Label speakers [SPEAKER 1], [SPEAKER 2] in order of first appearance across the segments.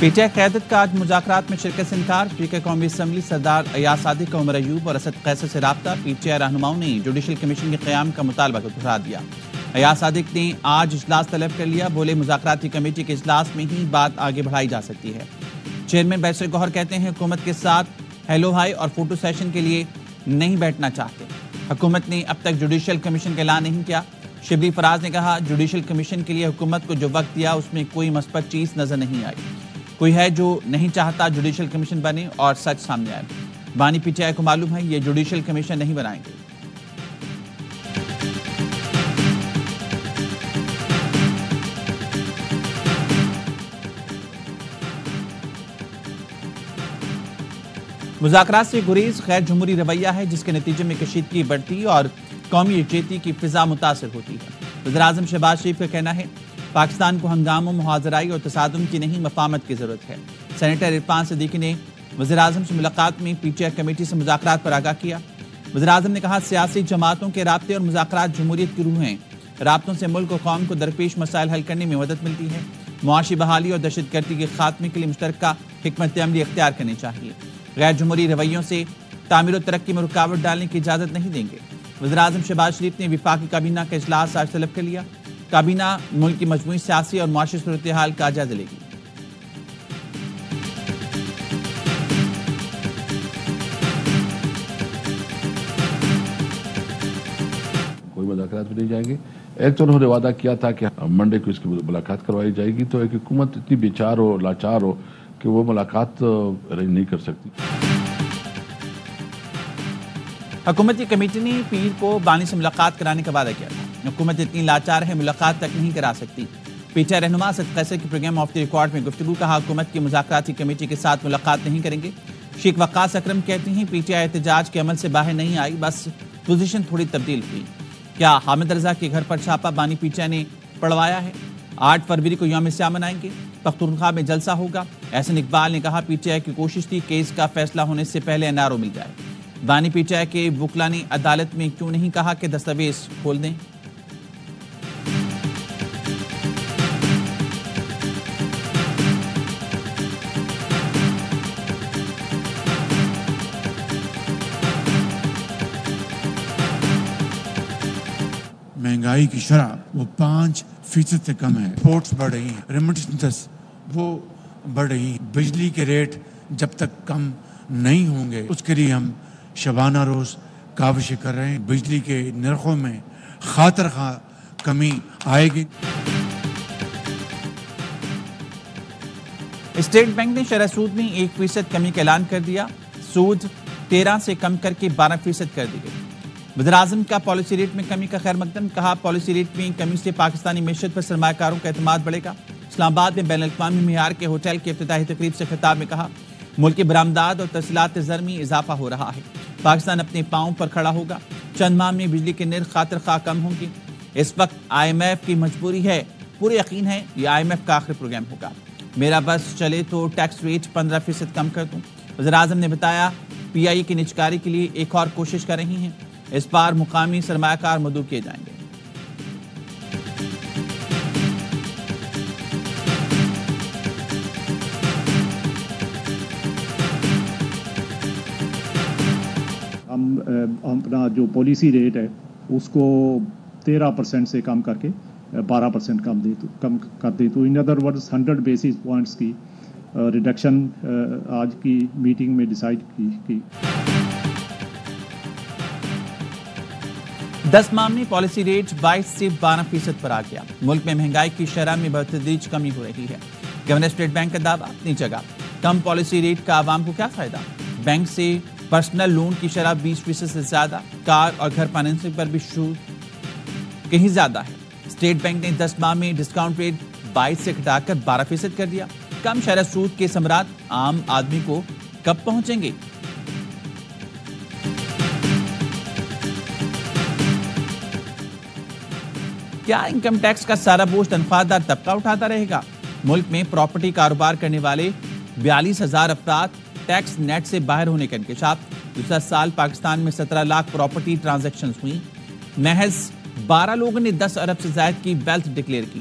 [SPEAKER 1] P T I قیادت کا آج مذاکرات میں شرکت سے انکار۔ اسپیکر قومی اسمبلی سردار ایاز صادق کا عمر ایوب اور اسد قیصر سے رابطہ۔ پی ٹی آئی رہنماؤں نے جوڈیشل کمیشن کے قیام کا مطالبہ کو دہرا دیا۔ ایاز صادق نے آج اجلاس طلب کر لیا، بولے مذاکراتی کمیٹی کے اجلاس میں ہی بات آگے بڑھائی جا سکتی ہے۔ چیئرمین بیرسٹر گوہر کہتے ہیں حکومت کے ساتھ ہیلو ہائی اور فوٹو سیشن کے لیے نہیں بیٹھنا چاہتے۔ حکومت نے اب تک جوڈیشل کمیشن کا اعلان نہیں کیا۔ شبلی فراز نے کہا جوڈیشل کمیشن کے لیے حکومت کو جو وقت دیا اس میں کوئی مثبت چیز نظر نہیں آئی۔ کوئی ہے جو نہیں چاہتا جوڈیشل کمیشن بنے اور سچ سامنے آئے۔ بانی پی ٹی آئی کو معلوم ہے یہ جوڈیشل کمیشن نہیں بنائیں گے۔ مذاکرات سے گریز غیر جمہوری رویہ ہے جس کے نتیجے میں کشیدگی بڑھتی اور قومی یکجہتی کی فضا متاثر ہوتی ہے۔ وزیراعظم شہباز شریف کا کہنا ہے پاکستان کو ہنگاموں، محاذرائی اور تصادم کی نہیں مفاہمت کی ضرورت ہے۔ سینیٹر عرفان صدیقی نے وزیراعظم سے ملاقات میں پی ٹی آئی کمیٹی سے مذاکرات پر آگاہ کیا۔ وزیراعظم نے کہا سیاسی جماعتوں کے رابطے اور مذاکرات جمہوریت کی روح ہیں۔ رابطوں سے ملک و قوم کو درپیش مسائل حل کرنے میں مدد ملتی ہے۔ معاشی بحالی اور دہشت گردی کے خاتمے کے لیے مشترکہ حکمت عملی اختیار کرنی چاہیے۔ غیر جمہوری رویوں سے تعمیر و ترقی میں رکاوٹ ڈالنے کی اجازت نہیں دیں گے۔ وزیراعظم شہباز شریف نے وفاقی کابینہ کا اجلاس آج طلب کر لیا۔ کابینہ ملک کی مجموعی سیاسی اور معاشی صورتحال کا جائزہ لے گی۔
[SPEAKER 2] کوئی مذاکرات بھی نہیں جائیں گے۔ ایک تو انہوں نے وعدہ کیا تھا کہ منڈے کو اس کی ملاقات کروائی جائے گی، تو ایک حکومت اتنی بیچار ہو، لاچار ہو کہ وہ ملاقات ارینج نہیں کر سکتی۔
[SPEAKER 1] حکومتی کمیٹی نے پیر کو بانی سے ملاقات کرانے کا وعدہ کیا تھا۔ حکومت اتنی لاچار ہے ملاقات تک نہیں کرا سکتی۔ پی ٹی آئی رہنما اسد قیصر کے پروگرام آف دی ریکارڈ میں گفتگو، کہا حکومت کی مذاکراتی کمیٹی کے ساتھ ملاقات نہیں کریں گے۔ شیخ وقاص اکرم کہتے ہیں پی ٹی آئی احتجاج کے عمل سے باہر نہیں آئی، بس پوزیشن تھوڑی تبدیل ہوئی۔ کیا حامد رضا کے گھر پر چھاپا بانی پی ٹی آئی نے پڑوایا ہے؟ 8 فروری کو یوم سیاہ منائیں گے، پختونخوا میں جلسہ ہوگا۔ احسن اقبال نے کہا پی ٹی آئی کی کوشش تھی کیس کا فیصلہ ہونے سے پہلے این آر او مل جائے۔ بانی پی ٹی آئی کے وکلا نے عدالت میں کیوں نہیں کہا کہ دستاویز کھول دیں؟
[SPEAKER 3] مہنگائی کی شرح وہ 5% سے کم ہے، ایکسپورٹس بڑھ رہی ہیں، ریمیٹنسز وہ بڑھ رہی ہیں۔ بجلی کے ریٹ جب تک کم نہیں ہوں گے اس کے لیے ہم شبانہ روز کاوشیں کر رہے ہیں۔ بجلی کے نرخوں میں خاطر خواہ کمی آئے گی۔
[SPEAKER 1] اسٹیٹ بینک نے شرح سود میں 1% کمی کا اعلان کر دیا۔ سود 13 سے کم کر کے 12% کر دی گئی۔ وزیراعظم کا پالیسی ریٹ میں کمی کا خیر مقدم، کہا پالیسی ریٹ میں کمی سے پاکستانی معیشت پر سرمایہ کاروں کا اعتماد بڑھے گا۔ اسلام آباد میں بین الاقوامی معیار کے ہوٹل کی افتتاحی تقریب سے خطاب میں کہا ملک کی برآمدات اور ترسیلات زر میں اضافہ ہو رہا ہے، پاکستان اپنے پاؤں پر کھڑا ہوگا، چند ماہ میں بجلی کے نرخ خاطر خواہ کم ہوں گے۔ اس وقت آئی ایم ایف کی مجبوری ہے، پورے یقین ہے یہ آئی ایم ایف کا آخری پروگرام ہوگا، میرا بس چلے تو ٹیکس ریٹ 15% کم کر دوں۔ وزیراعظم نے بتایا پی آئی کی نجکاری کے لیے ایک اور کوشش کر رہی ہیں، اس بار مقامی سرمایہ کار مدعو کیے جائیں گے۔
[SPEAKER 4] ہم اپنا جو پالیسی ریٹ ہے اس کو 13% سے کم کر کے 12% کم کر دیں، تو in other words 100 basis points کی ریڈکشن آج کی میٹنگ میں ڈیسائیڈ کی۔
[SPEAKER 1] 10 ماہ میں پالیسی ریٹ 22 سے 12% پر آ گیا۔ ملک میں مہنگائی کی شرح میں بتدریج کمی ہو رہی ہے۔ گورنر اسٹیٹ بینک کا دعویٰ اپنی جگہ، کم پالیسی ریٹ کا عوام کو کیا فائدہ؟ بینک سے پرسنل لون کی شرح 20% سے زیادہ، کار اور گھر فائنینسنگ پر بھی سود کہیں زیادہ ہے۔ اسٹیٹ بینک نے 10 ماہ میں ڈسکاؤنٹ ریٹ 22 سے گھٹا کر 12% کر دیا۔ کم شرح سود کے ثمرات عام آدمی کو کب پہنچیں گے؟ کیا انکم ٹیکس کا سارا بوجھ تنخواہ دار طبقہ اٹھاتا رہے گا؟ ملک میں پراپرٹی کاروبار کرنے والے 42,000 افراد ٹیکس نیٹ سے باہر ہونے کا انکشاف۔ گزشتہ سال پاکستان میں 17 لاکھ پراپرٹی ٹرانزیکشنز ہوئی، محض 12 لوگوں نے 10 ارب سے زائد کی ویلتھ ڈکلیئر کی۔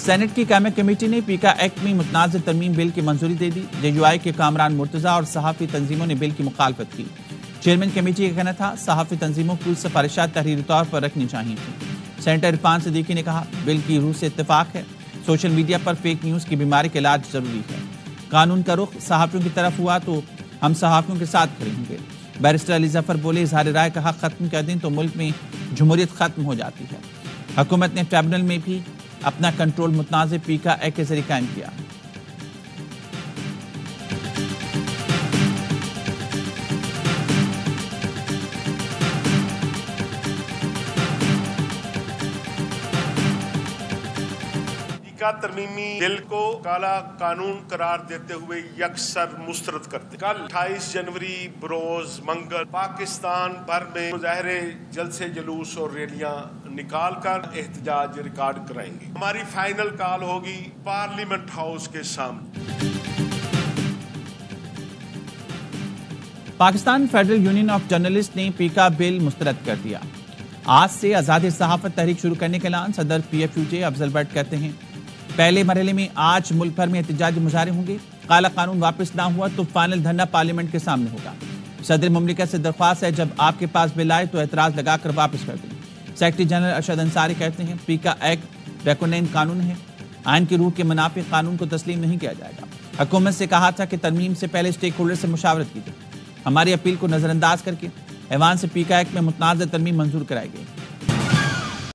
[SPEAKER 1] سینٹ کی قائمہ کمیٹی نے پیکا ایکٹ میں متنازع ترمیم بل کی منظوری دے دی. JUI کے کامران مرتضی اور صحافی تنظیموں نے بل کی مخالفت کی. چیئرمین کمیٹی کا کہنا تھا صحافی تنظیموں کو سفارشات تحریری طور پر رکھنی چاہیے تھیں. سینیٹر عرفان صدیقی نے کہا بل کی روح سے اتفاق ہے. سوشل میڈیا پر فیک نیوز کی بیماری کا علاج ضروری ہے. قانون کا رخ صحافیوں کی طرف ہوا تو ہم صحافیوں کے ساتھ کھڑے ہوں گے. بیرسٹر علی ظفر بولے اظہار رائے کا حق ختم کر دیں تو ملک میں جمہوریت ختم ہو جاتی ہے. حکومت نے ٹریبونل میں بھی اپنا کنٹرول متنازع پیکا ایکٹ کے ذریعے قائم کیا.
[SPEAKER 5] ترمیمی بل کو کالا قانون قرار دیتے ہوئے یکسر مسترد کرتے. کل 28 جنوری بروز منگل پاکستان بھر میں مظاہرے، جلسے جلوس اور ریلیاں نکال کر احتجاج ریکارڈ کرائیں گے. ہماری فائنل کال ہوگی پارلیمنٹ ہاؤس کے سامنے.
[SPEAKER 1] Pakistan federal union of journalist نے پیکا بل مسترد کر دیا. آج سے آزاد صحافت تحریک شروع کرنے کا اعلان صدر PFUJ افضل بٹ کرتے ہیں. پہلے مرحلے میں آج ملک بھر میں احتجاجی مظاہرے ہوں گے. کالا قانون واپس نہ ہوا تو فائنل دھرنا پارلیمنٹ کے سامنے ہوگا. صدر مملکت سے درخواست ہے جب آپ کے پاس بل آئے تو اعتراض لگا کر واپس کر دیں. سیکرٹری جنرل ارشد انصاری کہتے ہیں پیکا ایکٹ ڈریکونین قانون ہے. آئین کی روح کے منافق قانون کو تسلیم نہیں کیا جائے گا. حکومت سے کہا تھا کہ ترمیم سے پہلے اسٹیک ہولڈر سے مشاورت کی جائے. ہماری اپیل کو نظر انداز کر کے ایوان سے پیکا ایکٹ میں متنازع ترمیم منظور کرائی گئی.